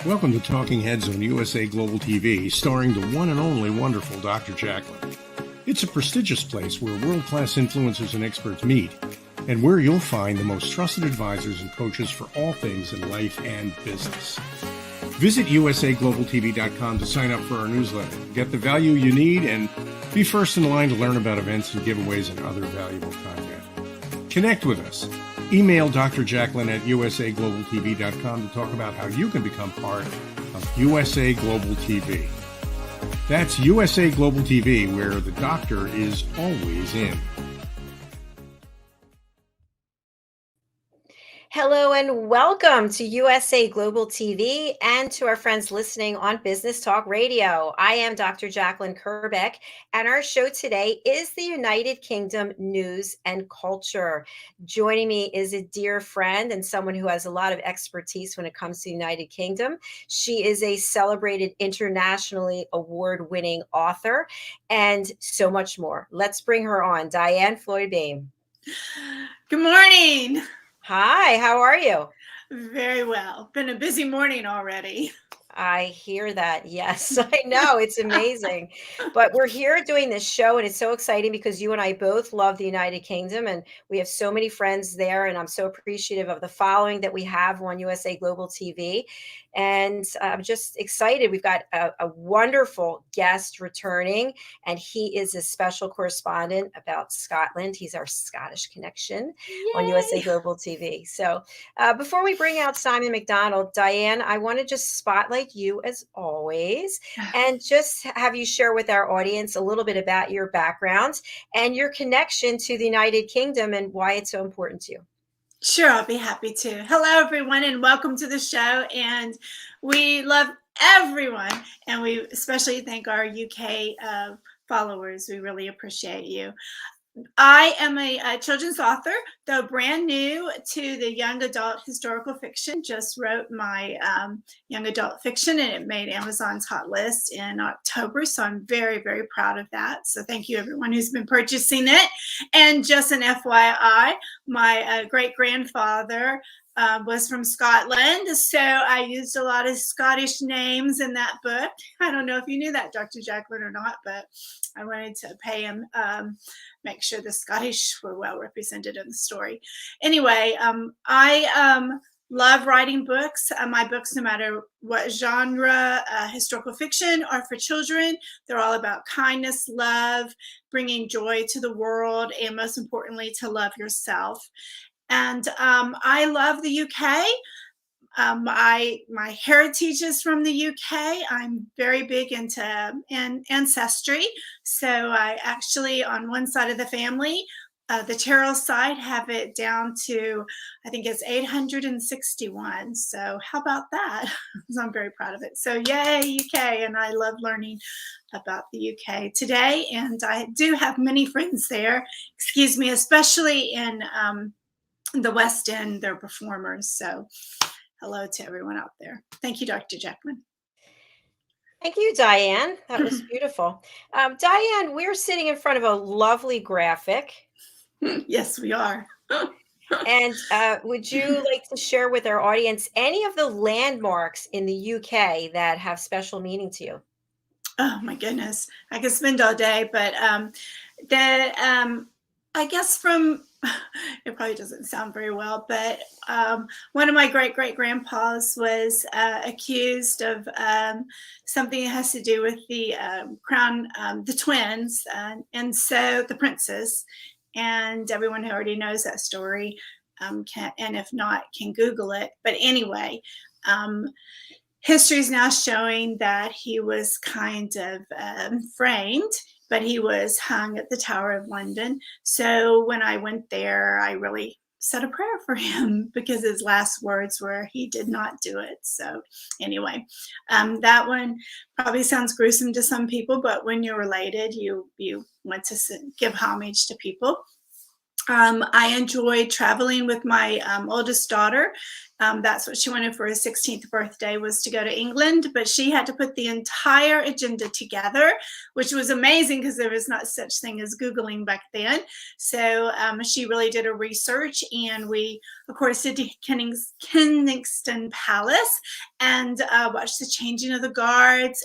Welcome to Talking Heads on USA Global TV, starring the one and only wonderful Dr. Jacalyn. It's a prestigious place where world-class influencers and experts meet, and where you'll find the most trusted advisors and coaches for all things in life and business. Visit usaglobaltv.com to sign up for our newsletter, get the value you need, and be first in line to learn about events and giveaways and other valuable content. Connect with us. Email Dr. Jacalyn at usaglobaltv.com to talk about how you can become part of USA Global TV. That's USA Global TV, where the doctor is always in. Hello and welcome to USA Global TV and to our friends listening on Business Talk Radio. I am Dr. Jacalyn Kerbeck, and our show today is the United Kingdom news and culture. Joining me is a dear friend and someone who has a lot of expertise when it comes to the United Kingdom. She is a celebrated internationally award-winning author and so much more. Let's bring her on. Diann Floyd Boehm. Good morning. Hi, how are you? Very well. Been a busy morning already. I hear that. Yes, I know. It's amazing. But we're here doing this show, and it's so exciting because you and I both love the United Kingdom, and we have so many friends there, and I'm so appreciative of the following that we have on USA Global TV. And I'm just excited. We've got a wonderful guest returning, and he is a special correspondent about Scotland. He's our Scottish connection on USA Global TV. So before we bring out Simon Macdonald, Diann, I want to just spotlight you as always, and just have you share with our audience a little bit about your background and your connection to the United Kingdom and why it's so important to you. Sure, I'll be happy to. Hello, everyone, and welcome to the show. And we love everyone, and we especially thank our UK followers. We really appreciate you. I am a children's author, though brand new to the young adult historical fiction. Just wrote my young adult fiction, and it made Amazon's hot list in October. So I'm very, very proud of that. So thank you, everyone who's been purchasing it. And just an FYI, my great-grandfather was from Scotland, so I used a lot of Scottish names in that book. I don't know if you knew that, Dr. Jacalyn, or not, but I wanted to pay him, make sure the Scottish were well represented in the story. Anyway, I love writing books. My books, no matter what genre, historical fiction or for children, they're all about kindness, love, bringing joy to the world, and most importantly, to love yourself. And I love the UK. My heritage is from the UK. I'm very big into ancestry. So I actually, on one side of the family, the Terrell side, have it down to, I think it's 861. So how about that? So I'm very proud of it. So yay, UK. And I love learning about the UK today. And I do have many friends there, excuse me, especially in the West End, they're performers. So hello to everyone out there. Thank you, Dr. Jacalyn. Thank you, Diann. That was beautiful. Diann, we're sitting in front of a lovely graphic. Yes, we are. And would you like to share with our audience any of the landmarks in the UK that have special meaning to you? Oh my goodness, I could spend all day, but I guess from, it probably doesn't sound very well, but one of my great-great-grandpas was accused of something that has to do with the crown, the twins, and so the princess, and everyone who already knows that story can, and if not, can Google it. But anyway, history is now showing that he was kind of framed, but he was hung at the Tower of London. So when I went there, I really said a prayer for him because his last words were, he did not do it. So anyway, that one probably sounds gruesome to some people, but when you're related, you want to give homage to people. I enjoy traveling with my oldest daughter. That's what she wanted for her 16th birthday, was to go to England, but she had to put the entire agenda together, which was amazing because there was not such thing as Googling back then. So she really did a research, and we, of course, did Kensington Palace and watched the changing of the guards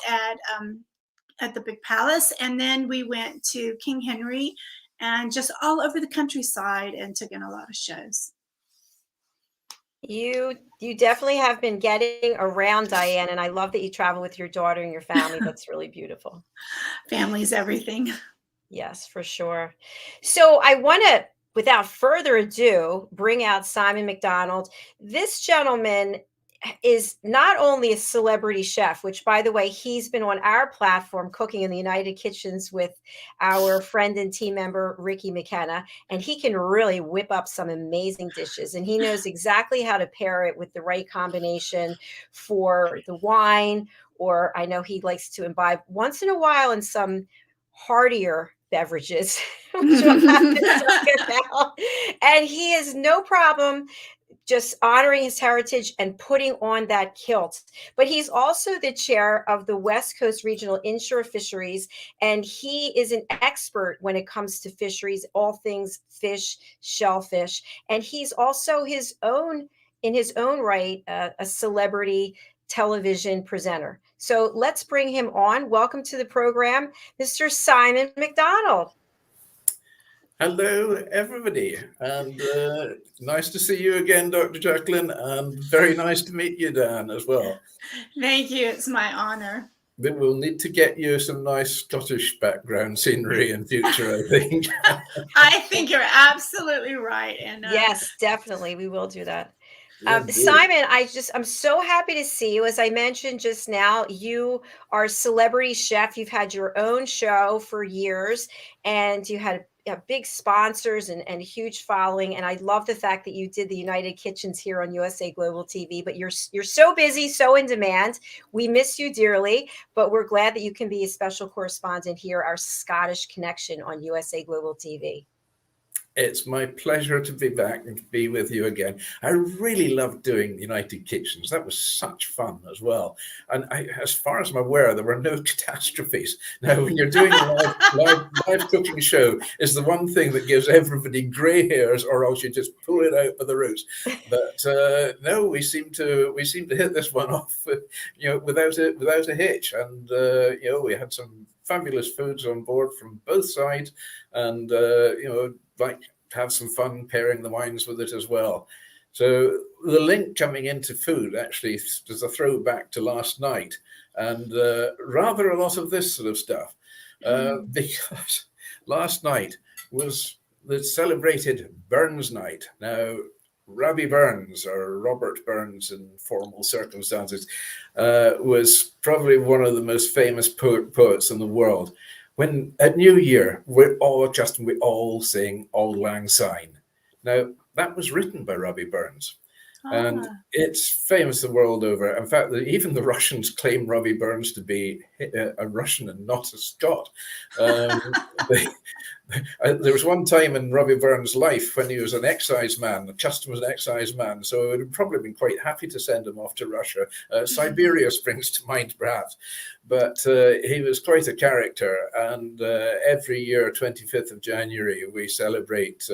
at the big palace. And then we went to King Henry and just all over the countryside and took in a lot of shows. You definitely have been getting around, Diann, and I love that you travel with your daughter and your family. That's really beautiful. Family's everything. Yes, for sure. So I want to, without further ado, bring out Simon Macdonald. This gentleman is not only a celebrity chef, which, by the way, he's been on our platform cooking in the United Kitchens with our friend and team member Ricky McKenna, and he can really whip up some amazing dishes, and he knows exactly how to pair it with the right combination for the wine, or I know he likes to imbibe once in a while in some heartier beverages, which we'll have to talk about. And he has no problem just honoring his heritage and putting on that kilt. But he's also the chair of the West Coast Regional Inshore Fisheries, and he is an expert when it comes to fisheries, all things fish, shellfish. And he's also in his own right, a celebrity television presenter. So let's bring him on. Welcome to the program, Mr. Simon Macdonald. Hello, everybody, and nice to see you again, Dr. Jacalyn, and very nice to meet you, Diann, as well. Thank you. It's my honor. Then we'll need to get you some nice Scottish background scenery in future, I think. I think you're absolutely right. And yes, definitely. We will do that. Indeed. Simon, I'm so happy to see you. As I mentioned just now, you are a celebrity chef. You've had your own show for years, and you had big sponsors and a huge following. And I love the fact that you did the United Kitchens here on USA Global TV, but you're so busy, so in demand. We miss you dearly, but we're glad that you can be a special correspondent here, our Scottish connection on USA Global TV. It's my pleasure to be back and to be with you again. I really loved doing United Kitchens. That was such fun as well. And as far as I'm aware, there were no catastrophes. Now, when you're doing a live cooking show, is the one thing that gives everybody grey hairs, or else you just pull it out by the roots. But no, we seem to hit this one off, without a hitch. And we had some fabulous foods on board from both sides, and like to have some fun pairing the wines with it as well. So the link coming into food actually is a throwback to last night, and rather a lot of this sort of stuff, because last night was the celebrated Burns night. Now, Robbie Burns, or Robert Burns in formal circumstances, was probably one of the most famous poets in the world. When at New Year, we're all accustomed, we all sing Auld Lang Syne. Now, that was written by Robbie Burns. And it's famous the world over. In fact, even the Russians claim Robbie Burns to be a Russian and not a Scot. There was one time in Robbie Burns' life when he was an excise man, the customs and excise man, so it would have probably been quite happy to send him off to Russia. Siberia springs to mind, perhaps. But he was quite a character, and every year, 25th of January, we celebrate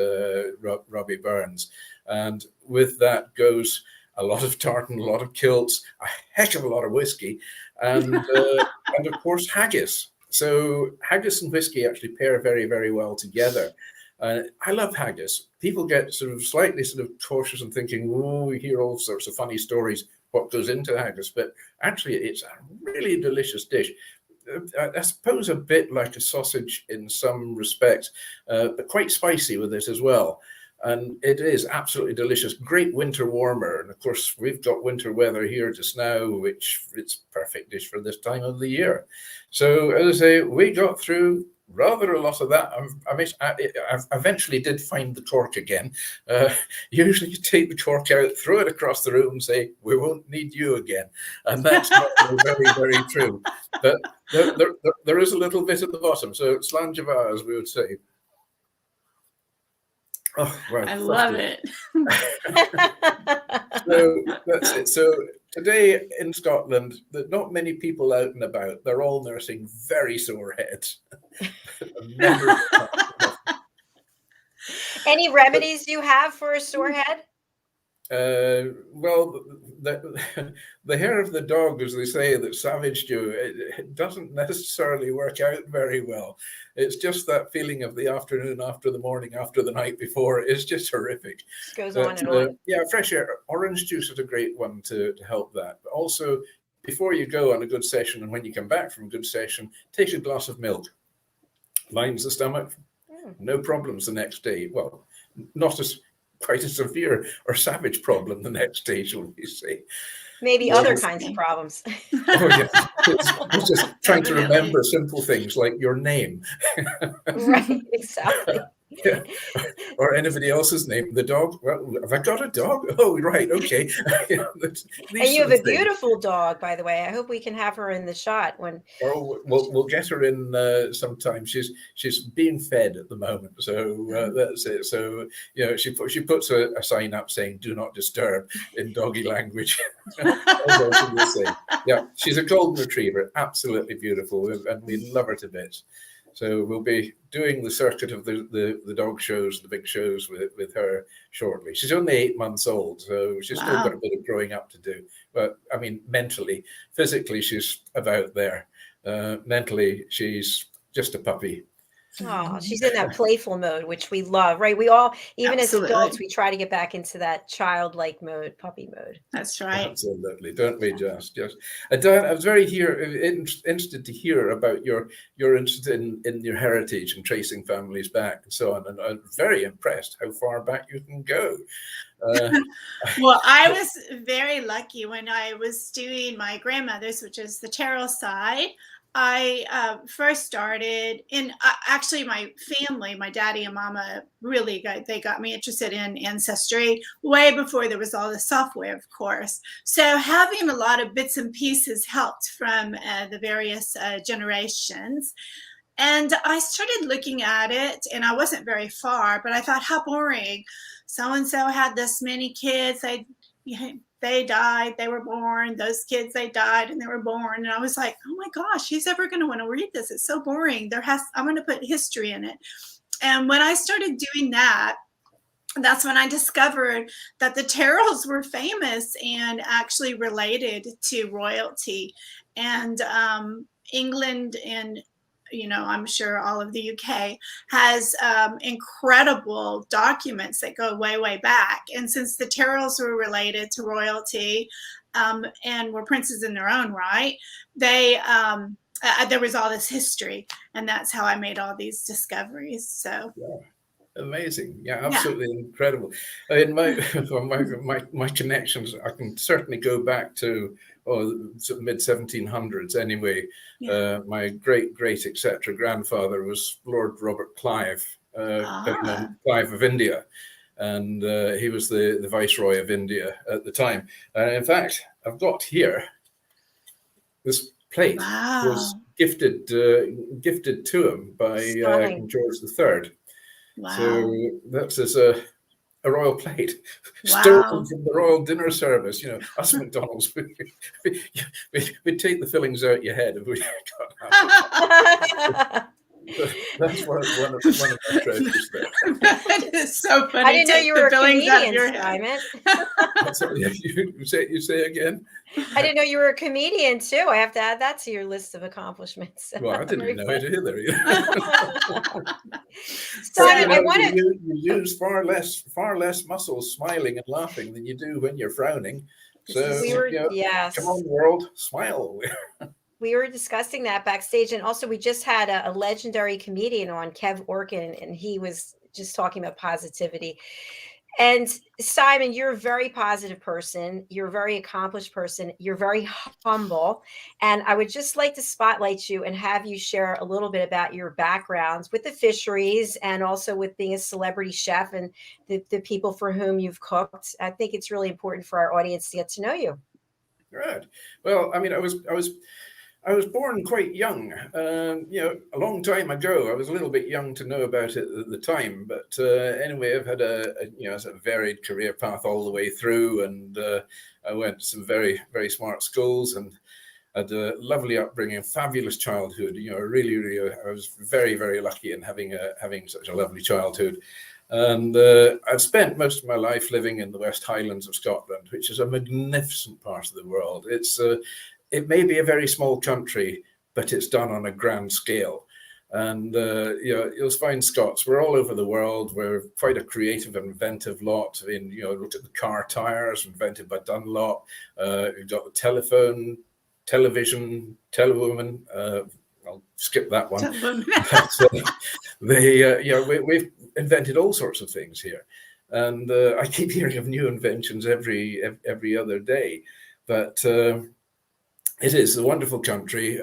Robbie Burns. And with that goes a lot of tartan, a lot of kilts, a heck of a lot of whiskey, and of course haggis. So haggis and whiskey actually pair very, very well together. I love haggis. People get slightly cautious and thinking, oh, we hear all sorts of funny stories, what goes into haggis, but actually it's a really delicious dish. I suppose a bit like a sausage in some respects, but quite spicy with it as well. And it is absolutely delicious. Great winter warmer. And of course, we've got winter weather here just now, which it's perfect dish for this time of the year. So as I say, we got through rather a lot of that. I eventually did find the cork again. Usually you take the cork out, throw it across the room and say, we won't need you again. And that's not very, very true. But there is a little bit at the bottom. So slanjava, as we would say. Oh, well, I love lovely. it. So that's it. So today in Scotland, not many people out and about. They're all nursing very sore heads. Members of Any remedies you have for a sore head? well, the hair of the dog, as they say, that savaged you, it doesn't necessarily work out very well. It's just that feeling of the afternoon after the morning after the night before is just horrific. Just goes But, on and on. yeah, fresh air, orange juice is a great one to help that. But also, before you go on a good session and when you come back from a good session, take a glass of milk. Lines the stomach, no problems the next day. Well, not as quite a severe or savage problem the next day, shall we say. Maybe other kinds of problems. Oh, yes. It's just trying to remember simple things like your name. Right, exactly. Yeah. Or anybody else's name. The dog. Well, have I got a dog? Oh, right. Okay. You know, And you have a beautiful dog, by the way. I hope we can have her in the shot when. Oh, we'll get her in sometime. She's being fed at the moment, so that's it. So you know, she puts a sign up saying "Do not disturb" in doggy language. Yeah, she's a golden retriever, absolutely beautiful, and we love her to bits. So we'll be doing the circuit of the dog shows, the big shows with her shortly. She's only 8 months old, so she's still got a bit of growing up to do. But I mean, mentally, physically, she's about there. Mentally, she's just a puppy. Oh, she's in that playful mode, which we love, right? We all, even Absolutely. as adults, we try to get back into that childlike mode, puppy mode. That's right. Absolutely, don't we? Just. Diann, I was very interested to hear about your interest in your heritage and tracing families back and so on, and I'm very impressed how far back you can go. Well, I was very lucky when I was doing my grandmother's, which is the Terrell side. I first started in actually my family, my daddy and mama really got me interested in ancestry way before there was all the software, of course. So having a lot of bits and pieces helped from the various generations. And I started looking at it, and I wasn't very far, but I thought, how boring. So-and-so had this many kids. They died, they were born, those kids, they died and they were born. And I was like, oh my gosh, who's ever going to want to read this? It's so boring. I'm going to put history in it. And when I started doing that, that's when I discovered that the Terrells were famous and actually related to royalty. And England and I'm sure all of the UK has incredible documents that go way, way back. And since the Terrells were related to royalty and were princes in their own right, there was all this history. And that's how I made all these discoveries. So. Yeah. Amazing. Yeah, absolutely incredible. In my connections, I can certainly go back to mid 1700s anyway. My great etc. grandfather was Lord Robert Clive, Clive of India, and he was the Viceroy of India at the time. In fact, I've got here this plate was gifted to him by King George III. Wow. So that's as a royal plate stolen from the royal dinner service. Us McDonald's, we'd take the fillings out your head if we got that. That's one of my treasures there. That is so funny. I didn't know you were a comedian, Simon. You say again? I didn't know you were a comedian too. I have to add that to your list of accomplishments. Well, I didn't know it either. Simon, I want to. You use far less muscles smiling and laughing than you do when you're frowning. So yes. Come on, world, smile. We were discussing that backstage, and also we just had a legendary comedian on, Kev Orkin, and he was just talking about positivity. And Simon, you're a very positive person. You're a very accomplished person. You're very humble. And I would just like to spotlight you and have you share a little bit about your backgrounds with the fisheries and also with being a celebrity chef and the people for whom you've cooked. I think it's really important for our audience to get to know you. Right. Well, I mean, I was I was born quite young, a long time ago. I was a little bit young to know about it at the time, but anyway, I've had a sort of varied career path all the way through, and I went to some very, very smart schools and had a lovely upbringing, fabulous childhood. Really, I was very, very lucky in having such a lovely childhood. And I've spent most of my life living in the West Highlands of Scotland, which is a magnificent part of the world. It may be a very small country, but it's done on a grand scale. And you'll find Scots, we're all over the world. We're quite a creative and inventive lot. Look at the car tires invented by Dunlop. We've got the telephone, television, telewoman. I'll skip that one. We've invented all sorts of things here, and I keep hearing of new inventions every other day. But it is a wonderful country,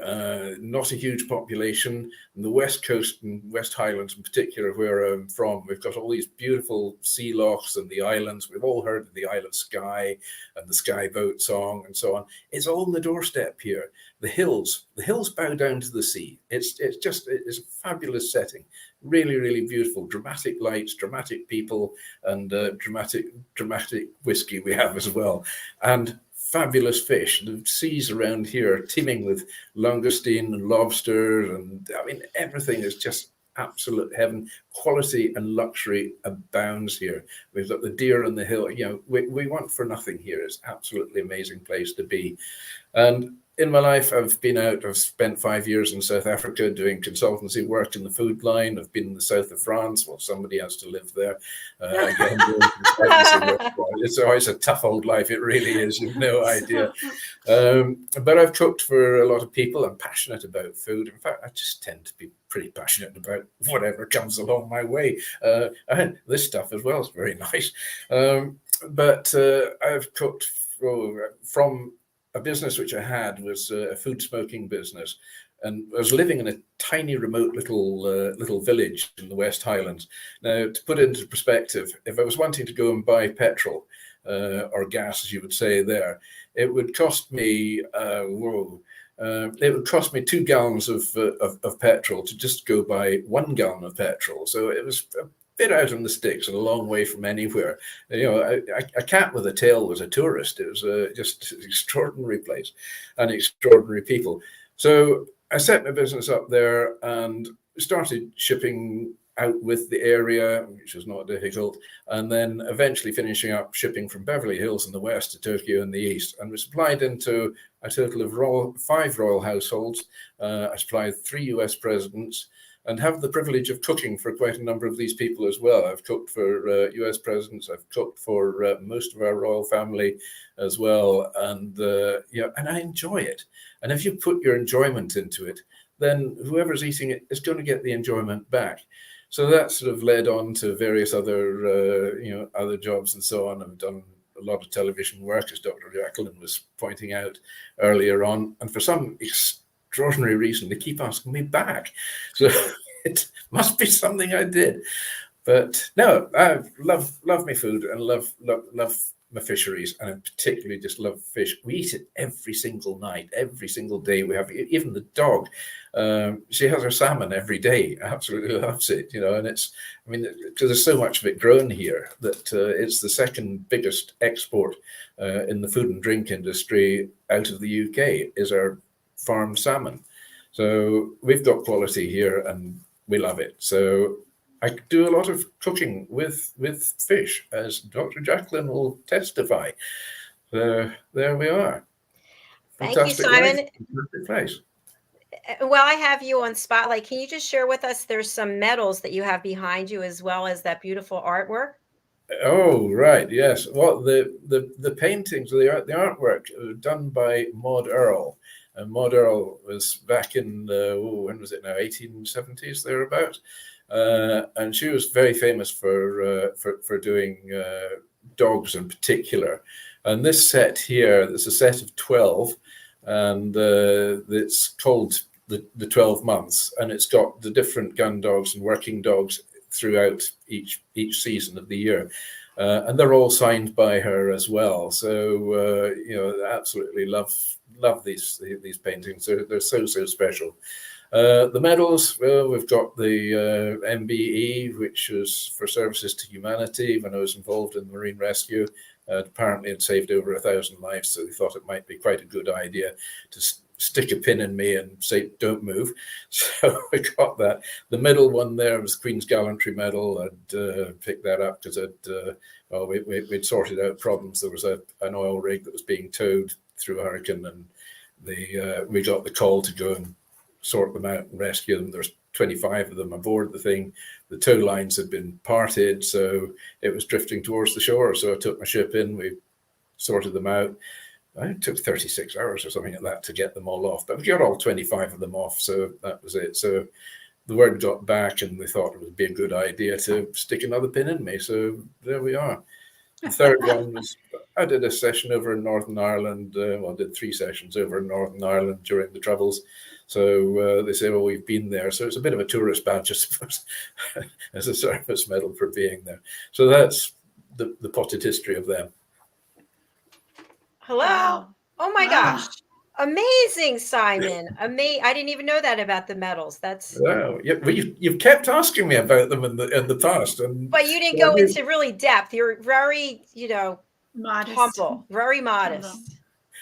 not a huge population. And the West Coast and West Highlands in particular, where I'm from, we've got all these beautiful sea lochs and the islands. We've all heard of the Isle of Skye and the Skye Boat Song and so on. It's all on the doorstep here. The hills bow down to the sea. It's a fabulous setting. Really, really beautiful. Dramatic lights, dramatic people, and dramatic whiskey we have as well. And fabulous fish. The seas around here are teeming with langoustine and lobster, and I mean everything is just absolute heaven. Quality and luxury abounds here. We've got the deer on the hill. We want for nothing here. It's absolutely amazing place to be. And in my life, I've spent 5 years in South Africa doing consultancy work in the food line. I've been in the south of France. Well, somebody has to live there. Again, doing consultancy work. It's always a tough old life. It really is. You've no idea. But I've cooked for a lot of people. I'm passionate about food. In fact, I just tend to be pretty passionate about whatever comes along my way. And this stuff as well is very nice. But I've cooked from a business which I had was a food smoking business, and I was living in a tiny, remote little village in the West Highlands. Now, to put it into perspective, if I was wanting to go and buy petrol or gas, as you would say there, it would cost me it would cost me 2 gallons of petrol to just go buy 1 gallon of petrol. So it was a bit out on the sticks and a long way from anywhere. A cat with a tail was a tourist. It was just an extraordinary place and extraordinary people. So I set my business up there and started shipping out with the area, which was not difficult, and then eventually finishing up shipping from Beverly Hills in the west to Tokyo in the east. And we supplied into a total of 5 royal households. I supplied 3 US presidents, and have the privilege of cooking for quite a number of these people as well. I've cooked for US presidents. I've cooked for most of our royal family as well, and and I enjoy it. And if you put your enjoyment into it, then whoever's eating it is going to get the enjoyment back. So that sort of led on to various other other jobs and so on. I've done a lot of television work, as Dr. Jacalyn was pointing out earlier on, and for some extraordinary reason they keep asking me back, so it must be something I did. But no, I love my food and love my fisheries, and I particularly just love fish. We eat it every single night, every single day. We have, even the dog, she has her salmon every day, absolutely loves it, and because there's so much of it grown here that it's the second biggest export in the food and drink industry out of the UK is our farmed salmon. So we've got quality here and we love it. So I do a lot of cooking with fish, as Dr. Jacalyn will testify. There we are. Thank you, Simon. Perfect place. Well, I have you on Spotlight. Can you just share with us, there's some medals that you have behind you as well as that beautiful artwork? Oh, right. Yes. Well, the paintings, the artwork done by Maud Earl. And Maud Earl was back in, when was it now, 1870s, thereabouts. And she was very famous for doing dogs in particular. And this set here, there's a set of 12, and it's called the 12 months, and it's got the different gun dogs and working dogs throughout each season of the year. And they're all signed by her as well. So, I absolutely love love these paintings. They're so special. The medals, well, we've got the MBE, which is for services to humanity when I was involved in marine rescue. Apparently it saved over 1,000 lives, so they thought it might be quite a good idea to stick a pin in me and say, don't move. So I got that. The middle one there was Queen's Gallantry Medal. I'd picked that up because we'd sorted out problems. There was an oil rig that was being towed through a hurricane, and we got the call to go and sort them out and rescue them. There's 25 of them aboard the thing. The tow lines had been parted, so it was drifting towards the shore. So I took my ship in, we sorted them out. It took 36 hours or something like that to get them all off, but we got all 25 of them off, so that was it. So the word got back, and they thought it would be a good idea to stick another pin in me. So there we are. The third one was, I did a session over in Northern Ireland. I did 3 sessions over in Northern Ireland during the Troubles. So they say, well, we've been there. So it's a bit of a tourist badge, I suppose, as a service medal for being there. So that's the potted history of them. Hello. Wow. Oh my Wow. gosh. Amazing, Simon. I didn't even know that about the medals. That's Wow. Yeah, well, you've kept asking me about them in the past, but you didn't go into really depth. You're very, Modest. humble, very modest.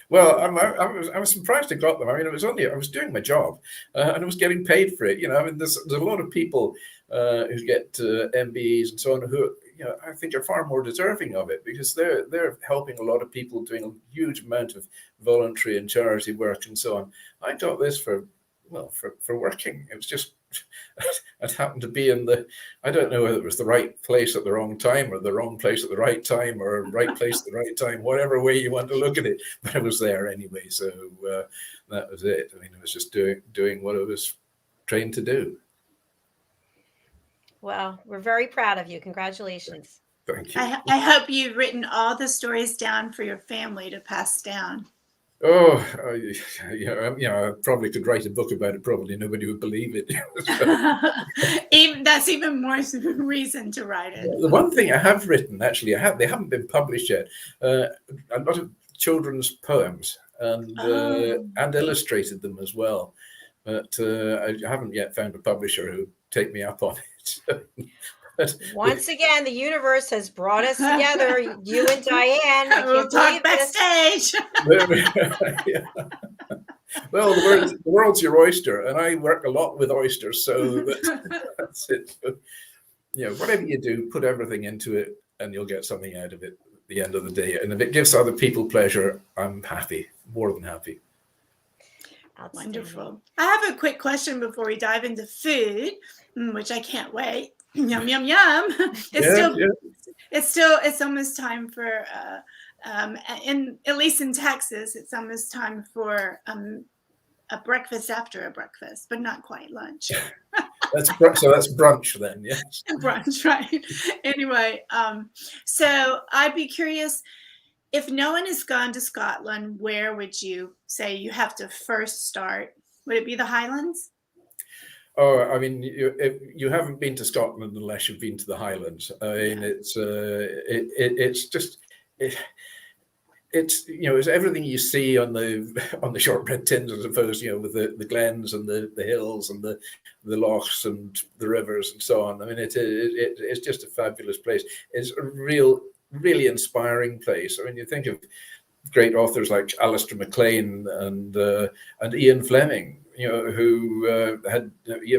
Well, I was surprised I got them. I mean, I was doing my job, and I was getting paid for it. I mean, there's a lot of people who get MBEs and so on who, I think are far more deserving of it, because they're helping a lot of people, doing a huge amount of voluntary and charity work and so on. I got this for working. It was just, it happened to be I don't know whether it was the right place at the wrong time, or the wrong place at the right time, or right place at the right time, whatever way you want to look at it. But I was there anyway, so that was it. I mean, I was just doing what I was trained to do. Well, we're very proud of you. Congratulations. Thank you. I hope you've written all the stories down for your family to pass down. Oh, I probably could write a book about it. Probably nobody would believe it. That's even more reason to write it. The one thing I have written, actually, they haven't been published yet. A lot of children's poems, and illustrated them as well. But I haven't yet found a publisher who take me up on it. Once again, the universe has brought us together, you and Diann. We'll talk backstage. Yeah. Well, the world's your oyster, and I work a lot with oysters, so that's it. So, whatever you do, put everything into it, and you'll get something out of it at the end of the day. And if it gives other people pleasure, I'm happy, more than happy. Wonderful. I have a quick question before we dive into food, which I can't wait. Yum, yum, yum. It's almost time for, at least in Texas, it's almost time for a breakfast after a breakfast, but not quite lunch. So that's brunch then, yes. Brunch, right? Anyway, so I'd be curious, if no one has gone to Scotland, where would you say you have to first start? Would it be the Highlands? Oh, I mean, you haven't been to Scotland unless you've been to the Highlands. I mean, it's everything you see on the shortbread tins, I suppose. With the glens and the hills and the lochs and the rivers and so on. I mean, it's just a fabulous place. It's a really inspiring place. I mean, you think of great authors like Alistair MacLean and Ian Fleming. Ian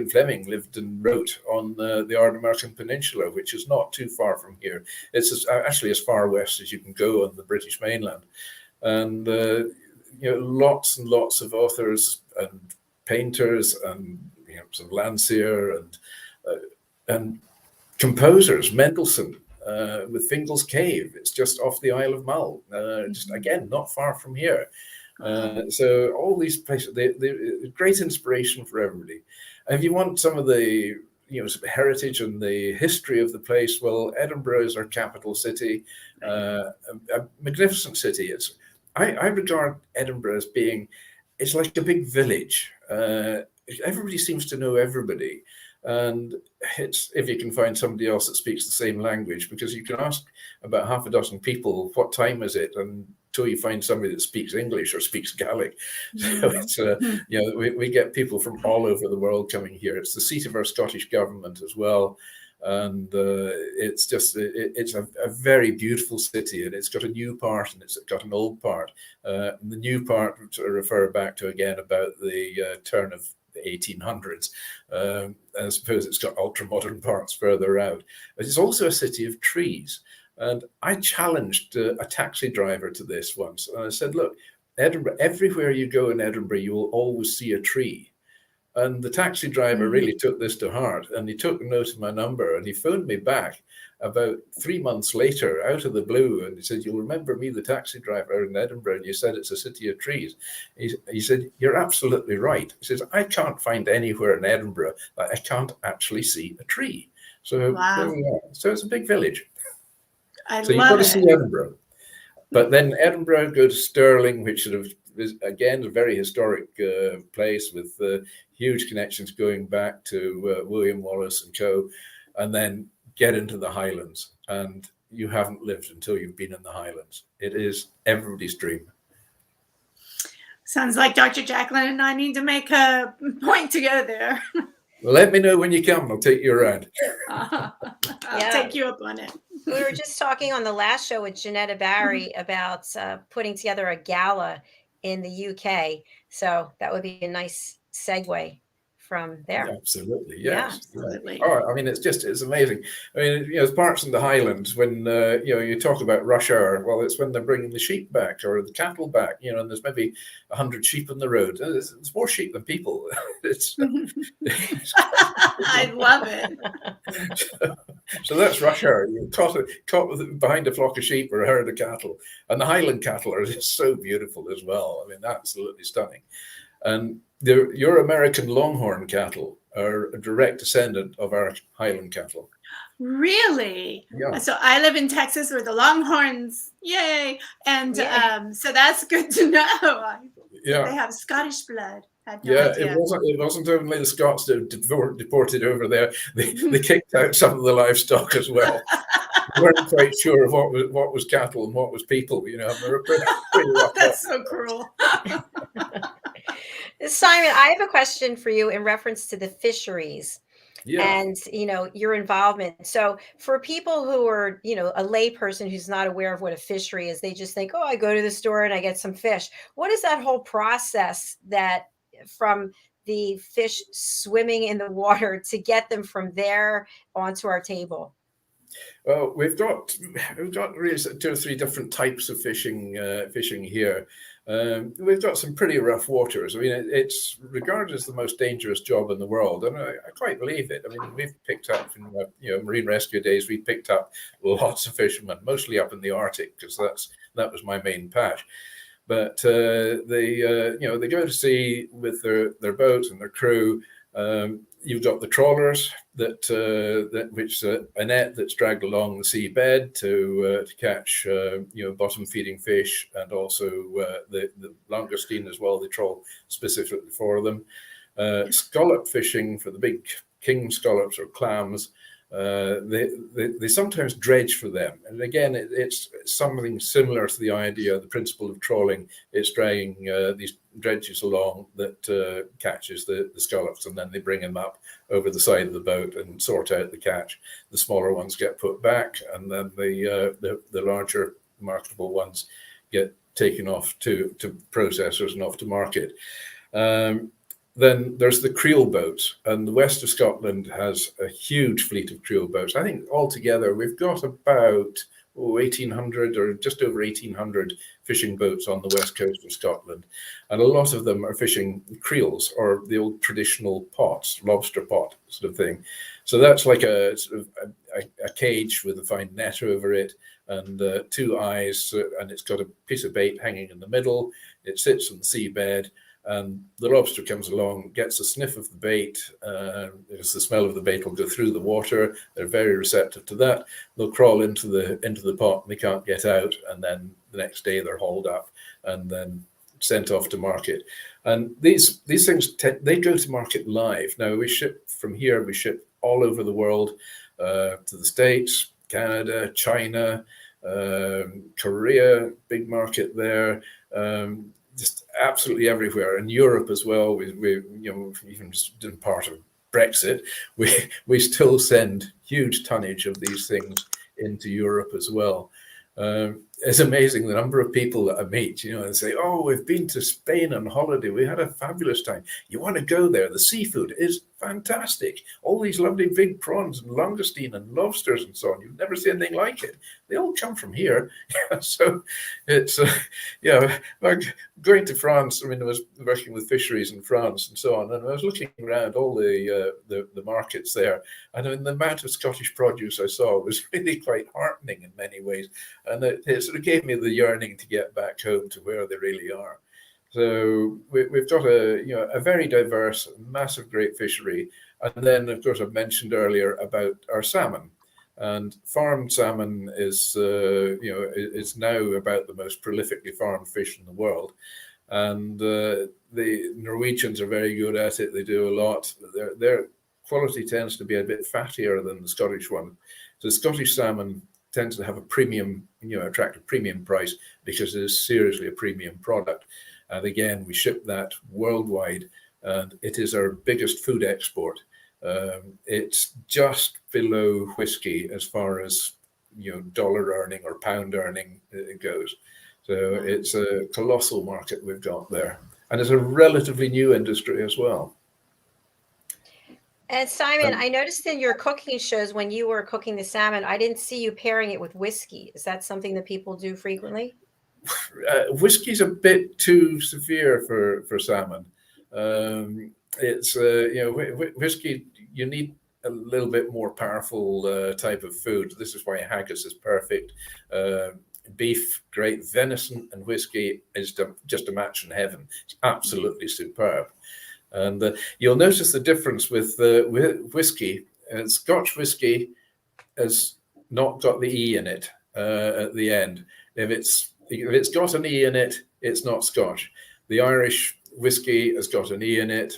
Fleming lived and wrote on the Ardnamurchan Peninsula, which is not too far from here. It's actually as far west as you can go on the British mainland. And, lots and lots of authors and painters and, some Landseer and composers, Mendelssohn, with Fingal's Cave. It's just off the Isle of Mull, just again, not far from here. So all these places, they're great inspiration for everybody. And if you want some of the sort of heritage and the history of the place, well, Edinburgh is our capital city, a magnificent city. I regard Edinburgh as being, it's like a big village. Everybody seems to know everybody. And it's if you can find somebody else that speaks the same language, because you can ask about half a dozen people, what time is it? Until you find somebody that speaks English or speaks Gaelic. So it's, we get people from all over the world coming here. It's the seat of our Scottish government as well. And it's just, it's a very beautiful city, and it's got a new part and it's got an old part. The new part, to refer back to again about the turn of the 1800s. I suppose it's got ultra modern parts further out, but it's also a city of trees. And I challenged a taxi driver to this once, and I said, look, Edinburgh, everywhere you go in Edinburgh, you will always see a tree. And the taxi driver really took this to heart, and he took note of my number, and he phoned me back about 3 months later out of the blue, and he said, you'll remember me, the taxi driver in Edinburgh, and you said it's a city of trees. He said, you're absolutely right. He says, I can't find anywhere in Edinburgh that I can't actually see a tree. So there we are. So it's a big village. So you've got to see Edinburgh. But then Edinburgh, go to Stirling, which sort of is, again, a very historic place with huge connections going back to William Wallace and co. And then get into the Highlands. And you haven't lived until you've been in the Highlands. It is everybody's dream. Sounds like Dr. Jacalyn and I need to make a point to go there. Let me know when you come. I'll take you around. I'll take you up on it. We were just talking on the last show with Janetta Barry about putting together a gala in the UK. So that would be a nice segue from there. Absolutely, yes. Yeah, absolutely. Oh, I mean, it's amazing. I mean, there's parts in the Highlands when you talk about rush hour. Well, it's when they're bringing the sheep back or the cattle back. And there's maybe 100 sheep on the road. There's more sheep than people. I love it. So that's rush hour. You're caught behind a flock of sheep or a herd of cattle, and the Highland cattle are just so beautiful as well. I mean, absolutely stunning. And your American Longhorn cattle are a direct descendant of our Highland cattle. Really? Yeah. So I live in Texas where the Longhorns, yay! And so that's good to know. Yeah, they have Scottish blood. It wasn't only the Scots that deported over there. They kicked out some of the livestock as well. We weren't quite sure of what was cattle and what was people. They were pretty rough. That's so cruel. Simon, I have a question for you in reference to the fisheries. Yeah. And your involvement. So for people who are a lay person who's not aware of what a fishery is, they just think, oh, I go to the store and I get some fish. What is that whole process that from the fish swimming in the water to get them from there onto our table? Well, we've got really 2 or 3 different types of fishing here. We've got some pretty rough waters. I mean, it's regarded as the most dangerous job in the world, and I quite believe it. I mean, we've picked up in marine rescue days. We picked up lots of fishermen, mostly up in the Arctic, because that was my main patch. But they go to sea with their boat and their crew. You've got the trawlers which a net that's dragged along the seabed to catch bottom feeding fish, and also the langoustine as well. They trawl specifically for them. Scallop fishing for the big king scallops or clams. They sometimes dredge for them, and again, it's something similar to the idea, the principle of trawling. It's dragging these dredges along that catches the scallops, and then they bring them up over the side of the boat and sort out the catch. The smaller ones get put back, and then the larger marketable ones get taken off to processors and off to market. Then there's the creel boats, and the west of Scotland has a huge fleet of creel boats. I think altogether we've got about 1,800 or just over 1,800 fishing boats on the west coast of Scotland, and a lot of them are fishing creels, or the old traditional pots, lobster pot sort of thing. So that's like a sort of a cage with a fine net over it and 2 eyes, and it's got a piece of bait hanging in the middle. It sits on the seabed. And the lobster comes along, gets a sniff of the bait, because the smell of the bait will go through the water. They're very receptive to that. They'll crawl into the pot and they can't get out. And then the next day they're hauled up and then sent off to market. And these things, they go to market live. Now, we ship from here, we ship all over the world, to the States, Canada, China, Korea, big market there, just absolutely everywhere. And Europe as well. We even just done part of Brexit, we still send huge tonnage of these things into Europe as well. It's amazing the number of people that I meet, and say, "Oh, we've been to Spain on holiday. We had a fabulous time. You want to go there? The seafood is fantastic. All these lovely big prawns and langoustine and lobsters and so on. You've never seen anything like it. They all come from here." So it's, like going to France. I mean, I was working with Fisheries in France and so on, and I was looking around all the markets there, and I mean, the amount of Scottish produce I saw was really quite heartening in many ways, and it sort of gave me the yearning to get back home to where they really are. So we've got a very diverse, massive, great fishery. And then, of course, I've mentioned earlier about our salmon. And farmed salmon is now about the most prolifically farmed fish in the world. And the Norwegians are very good at it. They do a lot. Their quality tends to be a bit fattier than the Scottish one. So Scottish salmon tends to have a premium, attract a premium price because it is seriously a premium product. And again, we ship that worldwide, and it is our biggest food export. It's just below whiskey as far as dollar earning or pound earning it goes. So it's a colossal market we've got there, and it's a relatively new industry as well. And Simon, I noticed in your cooking shows when you were cooking the salmon, I didn't see you pairing it with whiskey. Is that something that people do frequently? Whiskey's a bit too severe for salmon. It's whiskey. You need a little bit more powerful type of food. This is why haggis is perfect. Beef, great. Venison and whiskey is just a match in heaven. It's absolutely superb. And you'll notice the difference with whiskey. Scotch whiskey has not got the E in it at the end. If it's got an E in it, it's not Scotch. The Irish whiskey has got an E in it.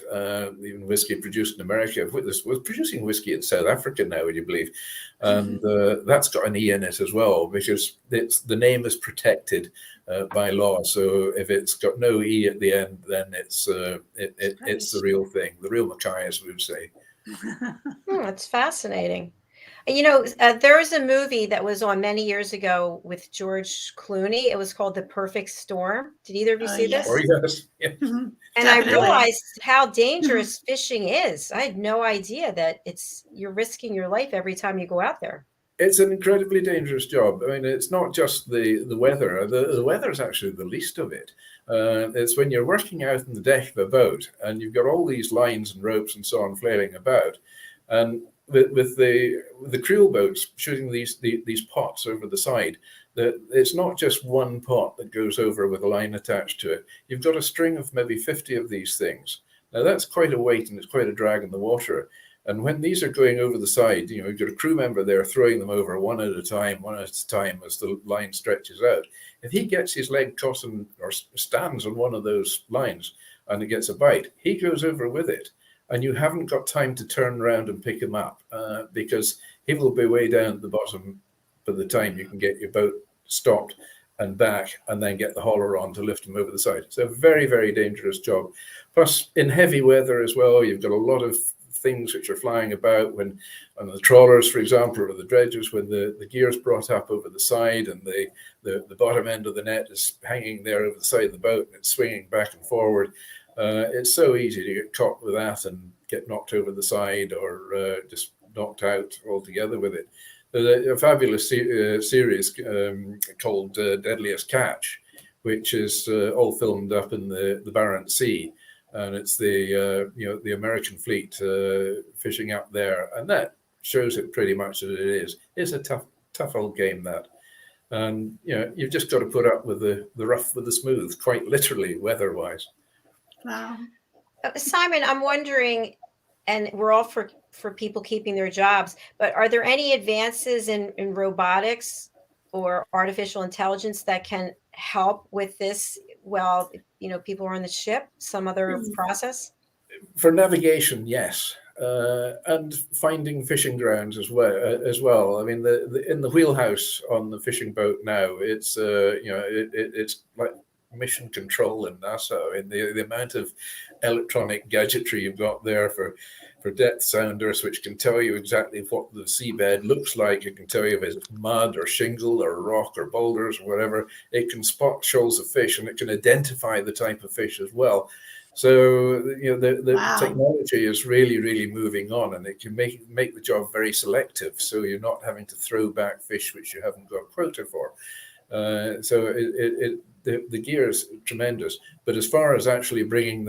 Even whiskey produced in America was producing whiskey in South Africa now, would you believe? And that's got an E in it as well, because the name is protected by law. So if it's got no E at the end, then it's the real thing, the real Mackay, as we would say. That's fascinating. There was a movie that was on many years ago with George Clooney. It was called The Perfect Storm. Did either of you see this? Oh, yes. Yeah. And Definitely. I realized how dangerous fishing is. I had no idea that you're risking your life every time you go out there. It's an incredibly dangerous job. I mean, it's not just the weather. The weather is actually the least of it. It's when you're working out on the deck of a boat and you've got all these lines and ropes and so on flailing about, and with the creel boats shooting these pots over the side, that it's not just one pot that goes over with a line attached to it. You've got a string of maybe 50 of these things. Now that's quite a weight and it's quite a drag in the water. And when these are going over the side, you've got a crew member there throwing them over one at a time as the line stretches out. If he gets his leg caught or stands on one of those lines and it gets a bite, he goes over with it. And you haven't got time to turn around and pick him up because he will be way down at the bottom by the time you can get your boat stopped and back and then get the hauler on to lift him over the side. It's a very, very dangerous job. Plus, in heavy weather as well, you've got a lot of things which are flying about when on the trawlers, for example, or the dredgers, when the gear's brought up over the side and the bottom end of the net is hanging there over the side of the boat and it's swinging back and forward. It's so easy to get caught with that and get knocked over the side or just knocked out altogether with it. There's a fabulous series called Deadliest Catch, which is all filmed up in the Barents Sea, and it's the American fleet fishing up there, and that shows it pretty much that it is. It's a tough old game, that. And you've just got to put up with the rough with the smooth, quite literally, weather-wise. Wow. Simon, I'm wondering, and we're all for people keeping their jobs, but are there any advances in robotics or artificial intelligence that can help with this while, people are on the ship, some other process? For navigation, yes, and finding fishing grounds as well. I mean, in the wheelhouse on the fishing boat now, it's it's like mission control in NASA. In the amount of electronic gadgetry you've got there for depth sounders, which can tell you exactly what the seabed looks like. It can tell you if it's mud or shingle or rock or boulders or whatever. It can spot shoals of fish, and it can identify the type of fish as well. So the Wow. technology is really, really moving on, and it can make the job very selective. So you're not having to throw back fish which you haven't got quota for. So the gear is tremendous. But as far as actually bringing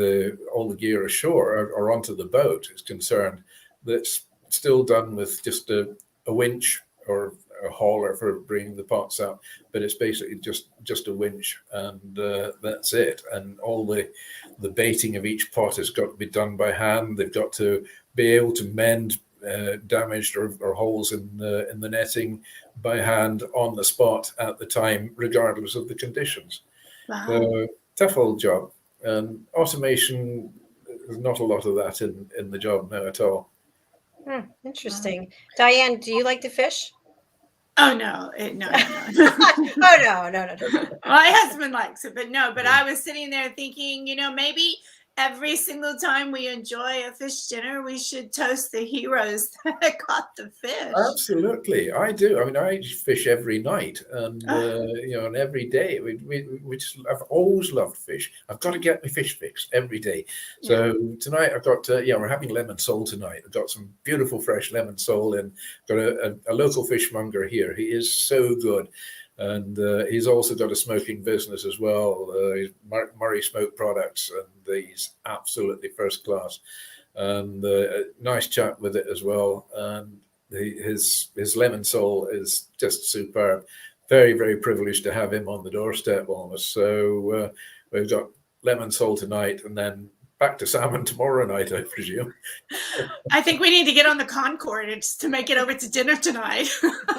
all the gear ashore or onto the boat is concerned, that's still done with just a winch or a hauler for bringing the pots out. But it's basically just a winch, and that's it. And all the baiting of each pot has got to be done by hand. They've got to be able to mend damaged or holes in the netting by hand on the spot at the time, regardless of the conditions. Wow. So tough old job. And automation, there's not a lot of that in the job now at all. Interesting. Diann, do you like to fish? Oh no, no. Oh no. My husband likes it, but no. But I was sitting there thinking, maybe every single time we enjoy a fish dinner, we should toast the heroes that caught the fish. Absolutely, I do. I mean, I fish every night, and and every day. I've always loved fish. I've got to get my fish fix every day. So tonight I've got we're having lemon sole tonight. I've got some beautiful fresh lemon sole, and got a local fishmonger here. He is so good. And he's also got a smoking business as well. He's Murray Smoke Products, and he's absolutely first class. And nice chat with it as well. And his lemon sole is just superb. Very, very privileged to have him on the doorstep almost. So we've got lemon sole tonight, and then back to salmon tomorrow night, I presume. I think we need to get on the Concorde to make it over to dinner tonight.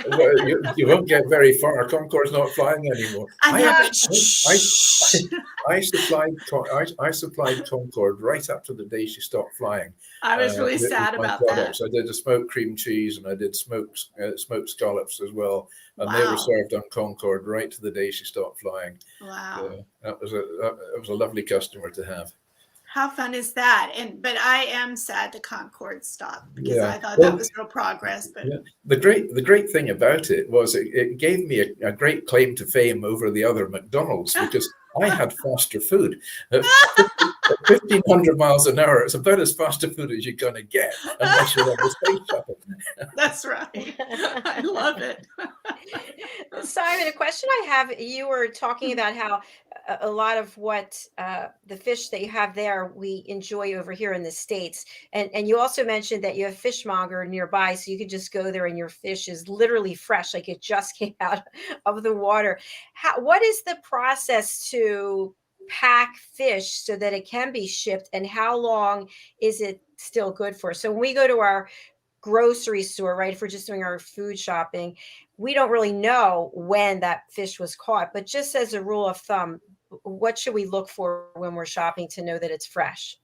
Well, you won't get very far. Concorde's not flying anymore. I supplied Concorde right up to the day she stopped flying. I was really sad about that. I did a smoked cream cheese, and I did smoked scallops as well, and they Wow. were served on Concorde right to the day she stopped flying. Wow. That was a lovely customer to have. How fun is that? But I am sad the Concorde stopped, because I thought that was real progress. But the great thing about it was it gave me a great claim to fame over the other McDonald's, because I had faster food. At 1,500 miles an hour, it's about as fast a food as you're going to get, unless you're on the space shuttle. That's right. I love it. Simon, a question I have, you were talking about how a lot of what the fish that you have there, we enjoy over here in the States. And you also mentioned that you have fishmonger nearby, so you could just go there and your fish is literally fresh, like it just came out of the water. What is the process to pack fish so that it can be shipped, and how long is it still good for? So when we go to our grocery store, right, if we're just doing our food shopping, we don't really know when that fish was caught, but just as a rule of thumb, what should we look for when we're shopping to know that it's fresh?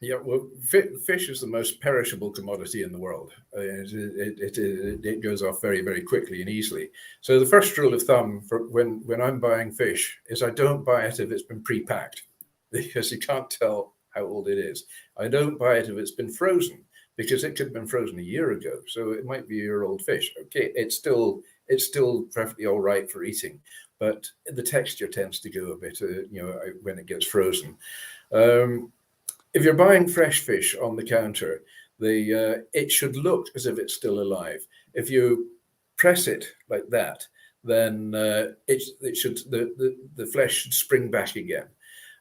Yeah, well, fish is the most perishable commodity in the world. It goes off very, very quickly and easily. So the first rule of thumb for when I'm buying fish is I don't buy it if it's been pre-packed, because you can't tell how old it is. I don't buy it if it's been frozen, because it could have been frozen a year ago. So it might be a year-old fish. Okay, it's still perfectly all right for eating, but the texture tends to go a bit, when it gets frozen. If you're buying fresh fish on the counter, it should look as if it's still alive. If you press it like that, then the flesh should spring back again,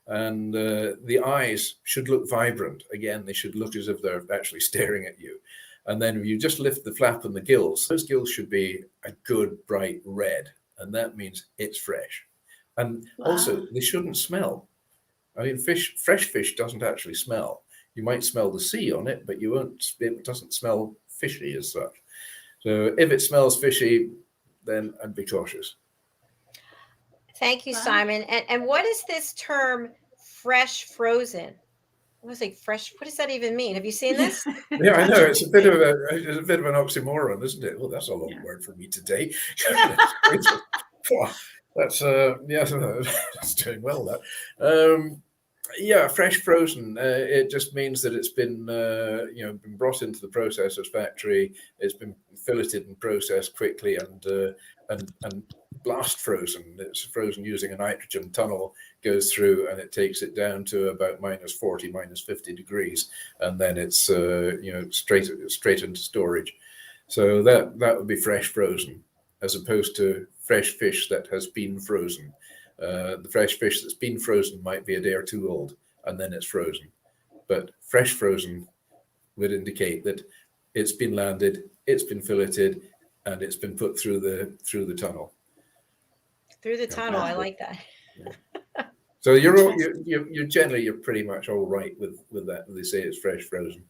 and the eyes should look vibrant again. They should look as if they're actually staring at you. And then if you just lift the flap and the gills, those gills should be a good bright red, and that means it's fresh. And also, they shouldn't smell. I mean, fresh fish doesn't actually smell. You might smell the sea on it, but you won't. It doesn't smell fishy as such. So if it smells fishy, then I'd be cautious. Thank you, Wow. Simon. And what is this term fresh frozen? I was like fresh. What does that even mean? Have you seen this? Yeah, I know Gotcha. it's a bit of an oxymoron, isn't it? Well, that's a long Yeah. word for me today. That's yeah, that's doing well. That yeah, fresh frozen. It just means that it's been been brought into the processor's factory. It's been filleted and processed quickly and blast frozen. It's frozen using a nitrogen tunnel, goes through and it takes it down to about -40, -50 degrees, and then it's straight into storage. So that would be fresh frozen, as opposed to fresh fish that has been frozen. The fresh fish that's been frozen might be a day or two old, and then it's frozen. But fresh frozen would indicate that it's been landed, it's been filleted, and it's been put through the tunnel. Through the tunnel. I like that. So you're generally pretty much all right with that. They say it's fresh frozen.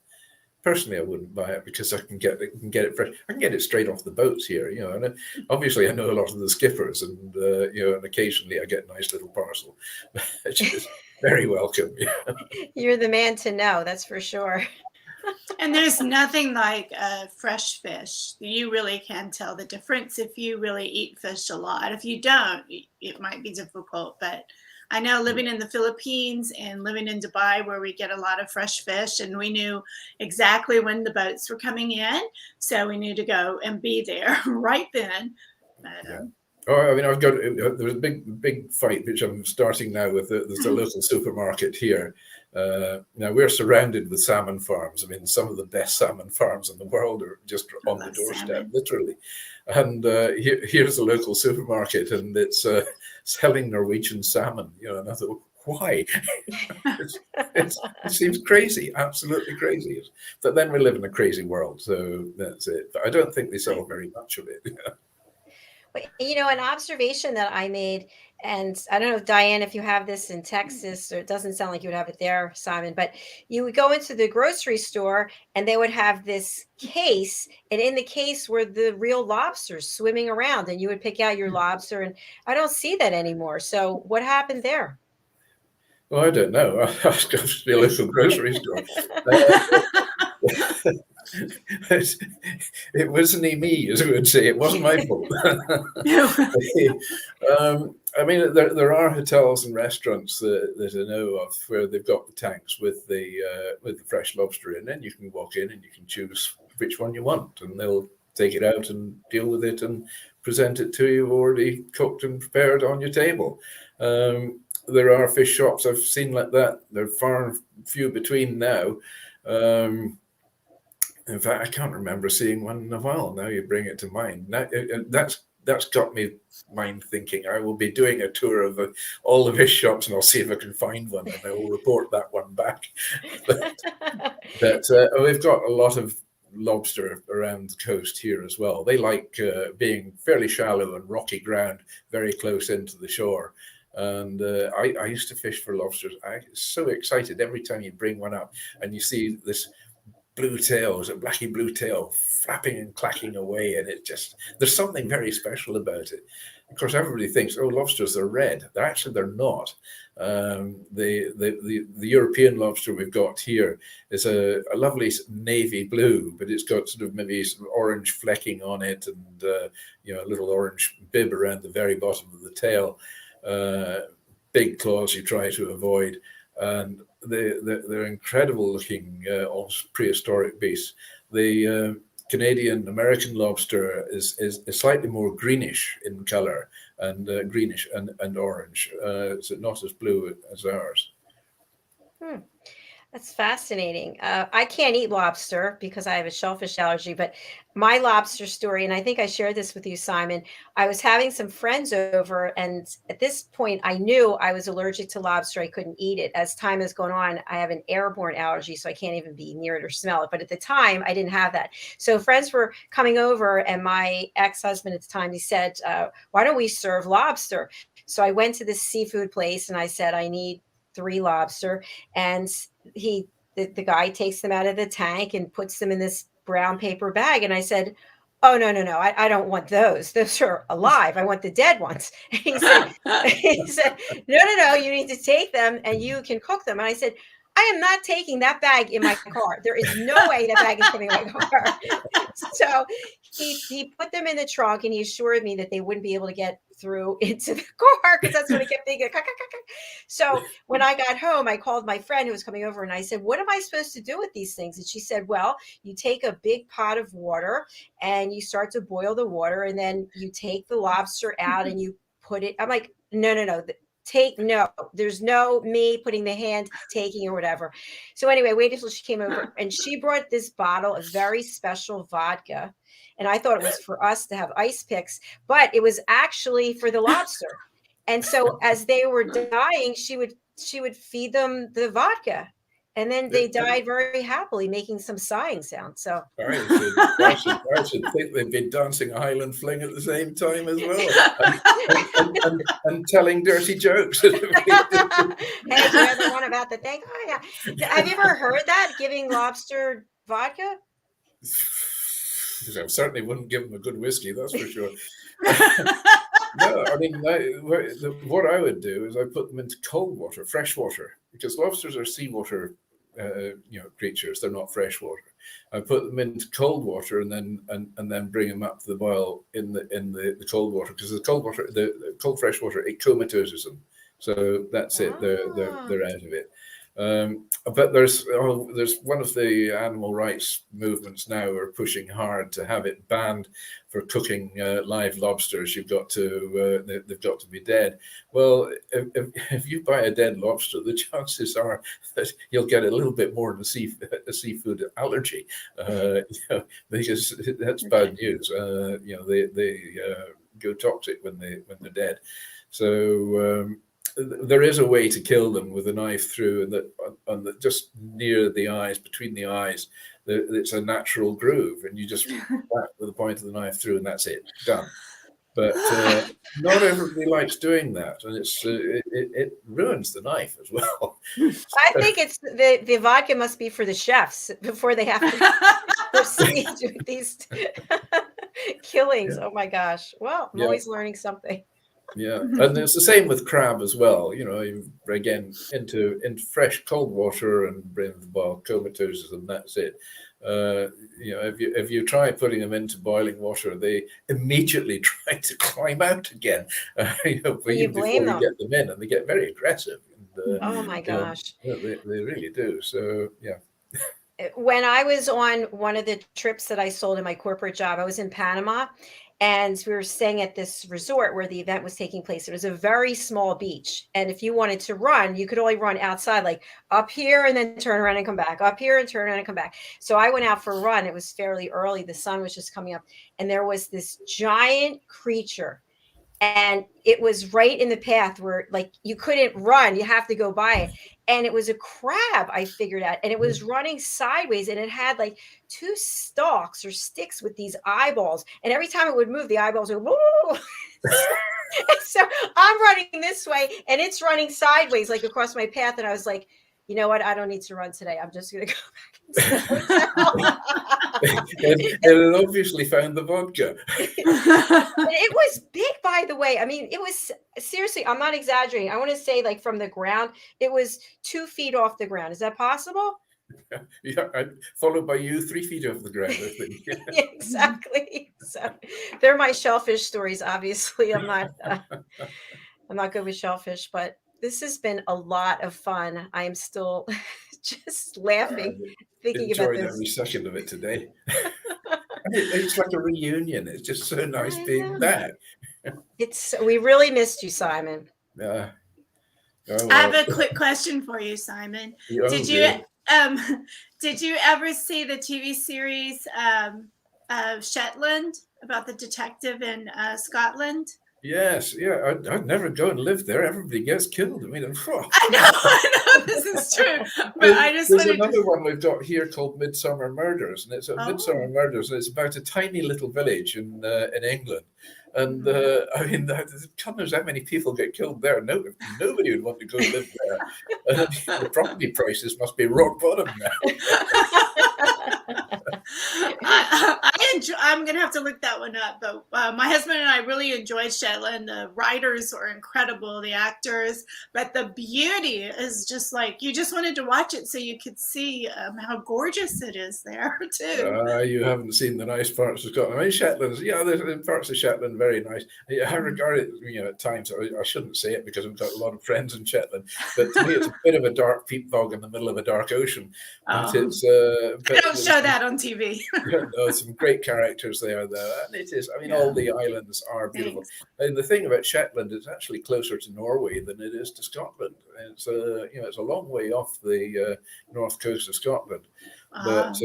Personally, I wouldn't buy it because I can get it fresh. I can get it straight off the boats here, and obviously I know a lot of the skippers, and and occasionally I get a nice little parcel, which is very welcome. Yeah. You're the man to know, that's for sure. And there's nothing like fresh fish. You really can tell the difference if you really eat fish a lot. If you don't, it might be difficult. But I know living in the Philippines and living in Dubai, where we get a lot of fresh fish, and we knew exactly when the boats were coming in. So we knew to go and be there right then. But, Oh, I mean, there's a big fight which I'm starting now with. There's a local supermarket here. Now we're surrounded with salmon farms. I mean, some of the best salmon farms in the world are just on the doorstep, salmon. literally. And here's a local supermarket, and it's selling Norwegian salmon. And I thought, why? it seems crazy, absolutely crazy. But then we live in a crazy world, so that's it. But I don't think they sell very much of it. But, an observation that I made, and I don't know, Diann, if you have this in Texas, or it doesn't sound like you would have it there, Simon, but you would go into the grocery store and they would have this case, and in the case were the real lobsters swimming around, and you would pick out your lobster, and I don't see that anymore. So what happened there? Well, I don't know. I was going to the local grocery store. It wasn't me, as we would say. It wasn't my fault. I mean, there are hotels and restaurants that I know of where they've got the tanks with the fresh lobster in, and you can walk in and you can choose which one you want, and they'll take it out and deal with it and present it to you already cooked and prepared on your table. There are fish shops I've seen like that. They're far and few between now. In fact, I can't remember seeing one in a while. Now you bring it to mind. That's got me mind thinking. I will be doing a tour of all the fish shops, and I'll see if I can find one, and I will report that one back. But we've got a lot of lobster around the coast here as well. They like being fairly shallow and rocky ground, very close into the shore. And I used to fish for lobsters. I was so excited every time you bring one up and you see this blue tail, a blacky blue tail, flapping and clacking away, and there's something very special about it. Of course, everybody thinks, oh, lobsters are red. They're not. The European lobster we've got here is a lovely navy blue, but it's got sort of maybe some orange flecking on it, and a little orange bib around the very bottom of the tail. Big claws you try to avoid, and they're incredible looking, almost prehistoric beasts. The Canadian American lobster is slightly more greenish in color, and greenish and orange. So not as blue as ours. That's fascinating. I can't eat lobster because I have a shellfish allergy, but my lobster story, and I think I shared this with you, Simon. I was having some friends over, and at this point, I knew I was allergic to lobster. I couldn't eat it. As time has gone on, I have an airborne allergy, so I can't even be near it or smell it. But at the time, I didn't have that. So friends were coming over, and my ex-husband at the time, he said, why don't we serve lobster? So I went to this seafood place, and I said, I need 3 lobster, and the guy takes them out of the tank and puts them in this brown paper bag, and I said, oh, no, no, no, I don't want those. Those are alive. I want the dead ones. And he said, no, no, no, you need to take them and you can cook them. And I said, I am not taking that bag in my car. There is no way that bag is coming in my car. So he put them in the trunk and he assured me that they wouldn't be able to get through into the car because that's what I kept thinking. So when I got home, I called my friend who was coming over and I said, what am I supposed to do with these things? And she said, well, you take a big pot of water and you start to boil the water and then you take the lobster out and you put it. I'm like, no, no, no. No, there's no me putting the hand taking or whatever. So anyway, waited until she came over and she brought this bottle of very special vodka. And I thought it was for us to have ice picks, but it was actually for the lobster. And so as they were dying, she would feed them the vodka. And then they died very happily, making some sighing sounds. So I should think they'd be dancing a Highland fling at the same time as well, and telling dirty jokes. Hey, you have the one about the thing? Oh, yeah. Have you ever heard that, giving lobster vodka? I certainly wouldn't give them a good whiskey, that's for sure. No, I mean, what I would do is I put them into cold water, fresh water, because lobsters are seawater, creatures. They're not freshwater. I put them into cold water and then bring them up to the boil in the cold water, because the cold fresh water, it comatoses them. So that's it. They're out of it. But there's one of the animal rights movements now are pushing hard to have it banned for cooking live lobsters. They've got to be dead. Well, if you buy a dead lobster, the chances are that you'll get a little bit more of a seafood allergy, because that's bad news. They go toxic when they're dead. So. There is a way to kill them with a knife through, and that just near the eyes, between the eyes, it's a natural groove, and you just whack with the point of the knife through, and that's it, done. But not everybody likes doing that, and it ruins the knife as well. I think it's the vodka must be for the chefs before they have to proceed with these killings. Yeah. Oh my gosh! Well, I'm always learning something. Yeah, and it's the same with crab as well. Again, into fresh cold water and bring the boil, comatoses, and that's it. If you try putting them into boiling water, they immediately try to climb out again. Before you get them in, and they get very aggressive. And, oh my gosh! They really do. So yeah. When I was on one of the trips that I sold in my corporate job, I was in Panama. And we were staying at this resort where the event was taking place. It was a very small beach. And if you wanted to run, you could only run outside, like up here and then turn around and come back, up here and turn around and come back. So I went out for a run. It was fairly early. The sun was just coming up. And there was this giant creature. And it was right in the path where, like, you couldn't run. You have to go by it. And it was a crab, I figured out. And it was running sideways. And it had like 2 stalks or sticks with these eyeballs. And every time it would move, the eyeballs would, whoa. So I'm running this way and it's running sideways, like across my path. And I was like, you know what? I don't need to run today. I'm just going to go back. And it obviously found the vodka. It was big, by the way. I mean, it was seriously, I'm not exaggerating. I want to say, like, from the ground, it was 2 feet off the ground. Is that possible? Yeah, followed by you 3 feet off the ground, I think. Yeah, exactly. So they're my shellfish stories. Obviously, I'm not good with shellfish, but this has been a lot of fun. I am still just laughing, thinking about this. Every second of it today. It's like a reunion. It's just so nice being back. We really missed you, Simon. Yeah. I have a quick question for you, Simon. Did you ever see the TV series Shetland about the detective in Scotland? Yes, yeah. I'd never go and live there. Everybody gets killed. I mean, I know this is true. But there's another one we've got here called Midsummer Murders, and it's Midsummer Murders, and it's about a tiny little village in England. And I mean, God knows how many people get killed there. Nobody would want to go live there. The property prices must be rock bottom now. I'm going going to have to look that one up. But my husband and I really enjoyed Shetland. The writers are incredible, the actors, but the beauty is just like, you just wanted to watch it so you could see how gorgeous it is there too. You haven't seen the nice parts of Scotland. I mean, Shetland's, yeah, there's parts of Shetland very nice. I regard it, at times, I shouldn't say it because I've got a lot of friends in Shetland, but to me it's a bit of a dark peat bog in the middle of a dark ocean. But it's don't show that on TV. No, some great characters there, though, and it is. I mean, all the islands are beautiful. Thanks. And the thing about Shetland, it's actually closer to Norway than it is to Scotland. It's it's a long way off the north coast of Scotland. But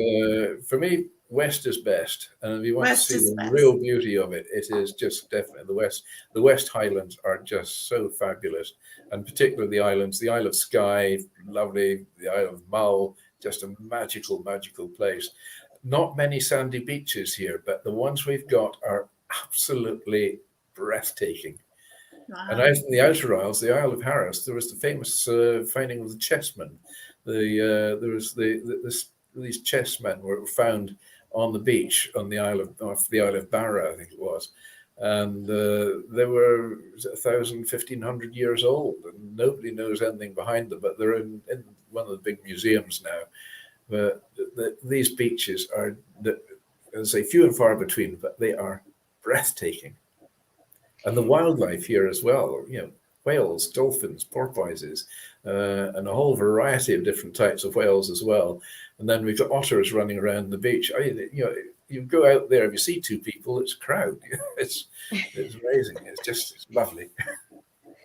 for me, west is best, and if you want West to see is the best. real beauty of it, it is just definitely the west. The West Highlands are just so fabulous, and particularly the islands, the Isle of Skye, lovely, the Isle of Mull, just a magical, magical place. Not many sandy beaches here, but the ones we've got are absolutely breathtaking. Wow. And out in the Outer Isles, the Isle of Harris, there was the famous finding of the chessmen. There was these chessmen were found on the beach on the Isle of Barra, I think it was, and they were 1,500 years old, and nobody knows anything behind them. But they're in one of the big museums now. But these beaches are, as I say, few and far between, but they are breathtaking. And the wildlife here as well, whales, dolphins, porpoises, and a whole variety of different types of whales as well. And then we've got otters running around the beach. You go out there, if you see two people, it's a crowd. It's amazing. It's lovely.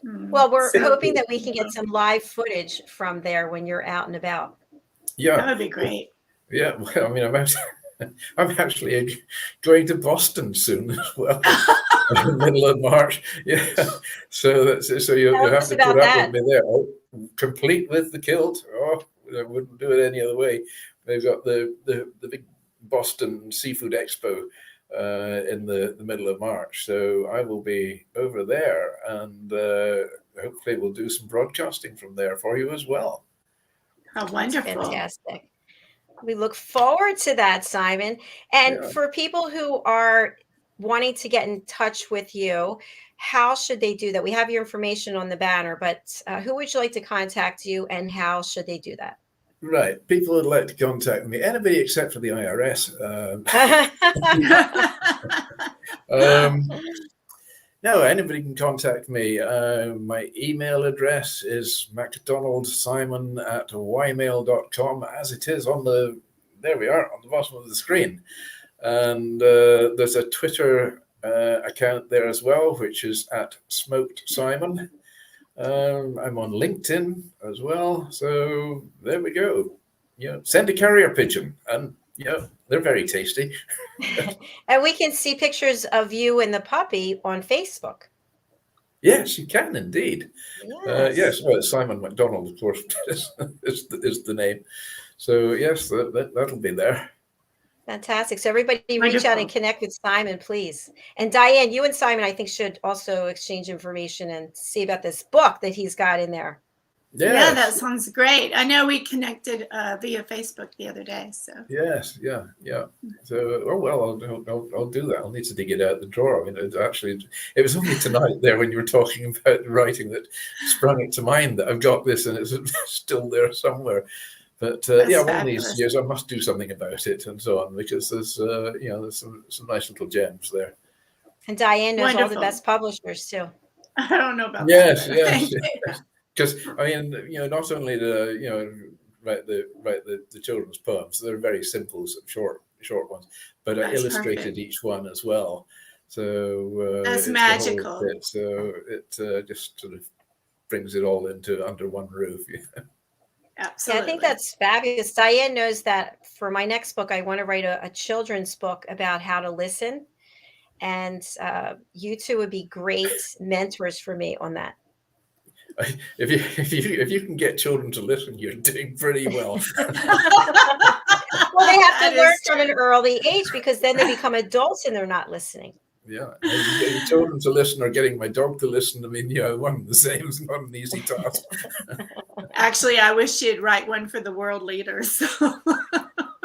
Well, we're hoping that we can get some live footage from there when you're out and about. Yeah, That would be great. Yeah, well, I mean, I'm actually going to Boston soon as well, in the middle of March. Yeah, so you have to put up with me there. Oh, complete with the kilt. Oh, I wouldn't do it any other way. They've got the big Boston Seafood Expo in the middle of March, so I will be over there, and hopefully we'll do some broadcasting from there for you as well. Oh, wonderful. Fantastic. We look forward to that, Simon. And for people who are wanting to get in touch with you, how should they do that? We have your information on the banner, but who would you like to contact you, and how should they do that? Right. People would like to contact me, anybody except for the IRS. No, anybody can contact me. My email address is macdonaldsimon@ymail.com, as it is there we are, on the bottom of the screen. And there's a Twitter account there as well, which is @SmokedSimon. I'm on LinkedIn as well. So there we go. Send a carrier pigeon, and they're very tasty. And we can see pictures of you and the puppy on Facebook. Yes, you can indeed. Yes. Well, it's Simon Macdonald, of course, is the name. So yes, that'll be there. Fantastic. So everybody reach Wonderful. out and connect with Simon, please. And Diann, you and Simon, I think, should also exchange information and see about this book that he's got in there. Yes. Yeah, that sounds great. I know we connected via Facebook the other day. So Yes, yeah. So, I'll do that. I'll need to dig it out the drawer. I mean, it was only tonight there when you were talking about writing that sprung it to mind that I've got this and it's still there somewhere. But one of these years I must do something about it and so on, because there's there's some nice little gems there. And Diann knows all the Wonderful. best publishers too. I don't know about Yes, that. yes. Because I mean, not only write the children's poems, they're very simple, short ones, but I illustrated perfect. each one as well. So That's it's the magical. whole bit. So it just sort of brings it all under one roof. Absolutely. Yeah, I think that's fabulous. Diann knows that for my next book, I want to write a children's book about how to listen. And you two would be great mentors for me on that. If you can get children to listen, you're doing pretty well. Well, they have to learn from an early age, because then they become adults and they're not listening. Yeah, getting children to listen or getting my dog to listen, I mean, one and the same is not an easy task. Actually, I wish you'd write one for the world leaders.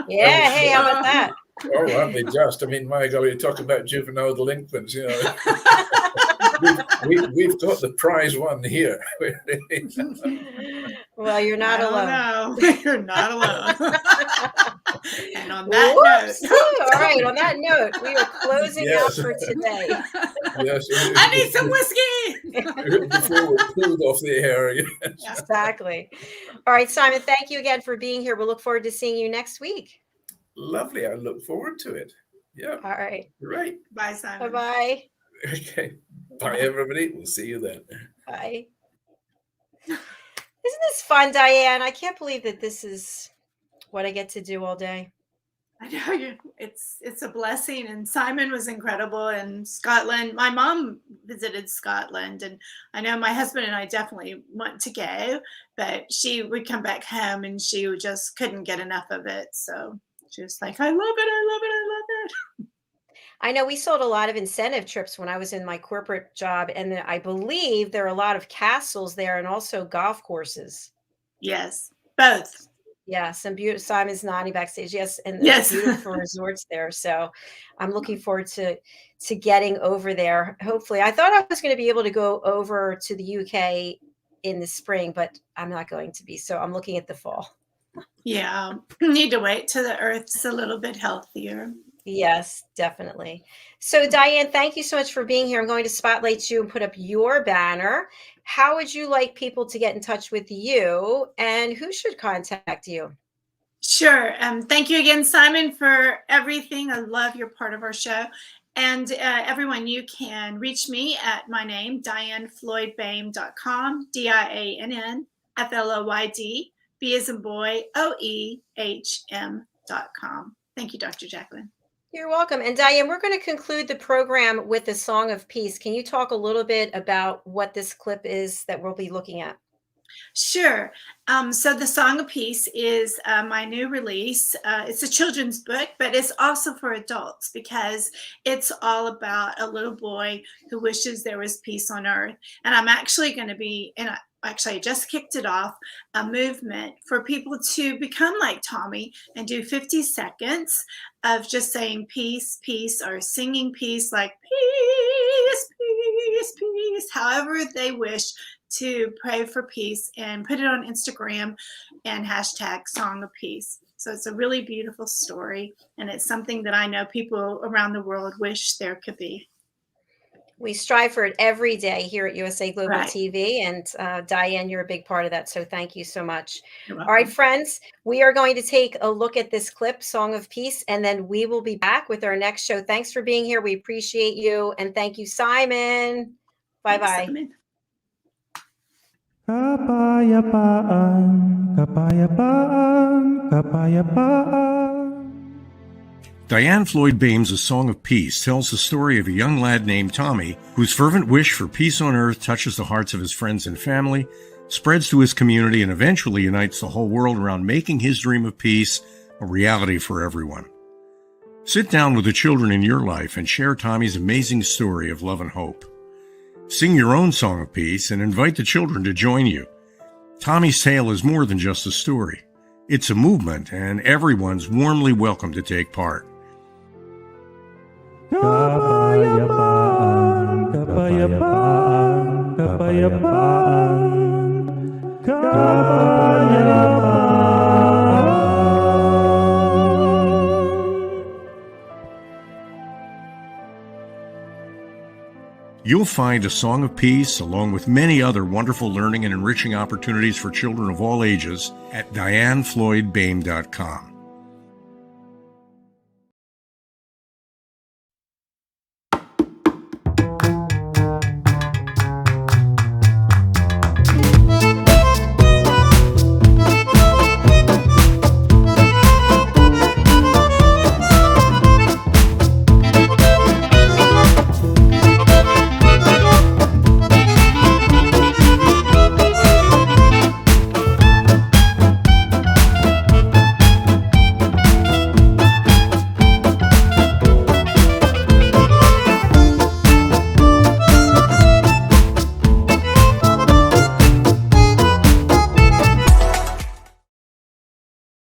Yeah, hey, how about that? Oh, aren't they just? I mean, my golly, you talk about juvenile delinquents, you know. we've got the prize one here. Well, you're not alone. No, you're not alone. And on that note. All right, on that note, we are closing out for today. Yes. I need some whiskey. Before we're pulled off the air. Yes. Exactly. All right, Simon, thank you again for being here. We'll look forward to seeing you next week. Lovely. I look forward to it. Yeah. All right. Right. Bye, Simon. Bye-bye. Okay. Bye, everybody. We'll see you then. Bye. Isn't this fun, Diann? I can't believe that this is what I get to do all day. I know it's a blessing, and Simon was incredible in Scotland. My mom visited Scotland, and I know my husband and I definitely want to go, but she would come back home and she just couldn't get enough of it. So she was like, I love it, I love it, I love it. I know we sold a lot of incentive trips when I was in my corporate job, and I believe there are a lot of castles there and also golf courses. Yes, both. Yeah, some beautiful. Simon's nodding backstage. Yes, and yes. Beautiful resorts there. So I'm looking forward to getting over there. Hopefully, I thought I was going to be able to go over to the UK in the spring, but I'm not going to be. So I'm looking at the fall. Yeah, need to wait till the earth's a little bit healthier. Yes, definitely. So Diann, thank you so much for being here. I'm going to spotlight you and put up your banner. How would you like people to get in touch with you, and who should contact you? Sure. Thank you again, Simon, for everything. I love your part of our show. And everyone, you can reach me at my name, DiannFloydBoehm.com, DiannFloyd, B as in boy, OEHM.com. Thank you, Dr. Jacalyn. You're welcome. And Diann, we're going to conclude the program with a song of peace. Can you talk a little bit about what this clip is that we'll be looking at? Sure. So the Song of Peace is my new release. It's a children's book, but it's also for adults because it's all about a little boy who wishes there was peace on earth. And I'm actually going to be, I just kicked it off, a movement for people to become like Tommy and do 50 seconds of just saying peace, peace, or singing peace, like peace, peace, peace, however they wish to pray for peace, and put it on Instagram and hashtag Song of Peace. So it's a really beautiful story, and it's something that I know people around the world wish there could be. We strive for it every day here at USA Global Right. TV. And Diann, you're a big part of that. So thank you so much. All right, friends, we are going to take a look at this clip, Song of Peace, and then we will be back with our next show. Thanks for being here. We appreciate you. And thank you, Simon. Bye-bye. Kapayapaan, kapayapaan, kapayapaan. Diann Floyd Boehm's A Song of Peace tells the story of a young lad named Tommy whose fervent wish for peace on earth touches the hearts of his friends and family, spreads to his community, and eventually unites the whole world around making his dream of peace a reality for everyone. Sit down with the children in your life and share Tommy's amazing story of love and hope. Sing your own song of peace and invite the children to join you. Tommy's tale is more than just a story. It's a movement, and everyone's warmly welcome to take part. Kapayapaan, kapayapaan, kapayapaan, kapayapaan. You'll find A Song of Peace, along with many other wonderful learning and enriching opportunities for children of all ages, at DiannFloydBoehm.com.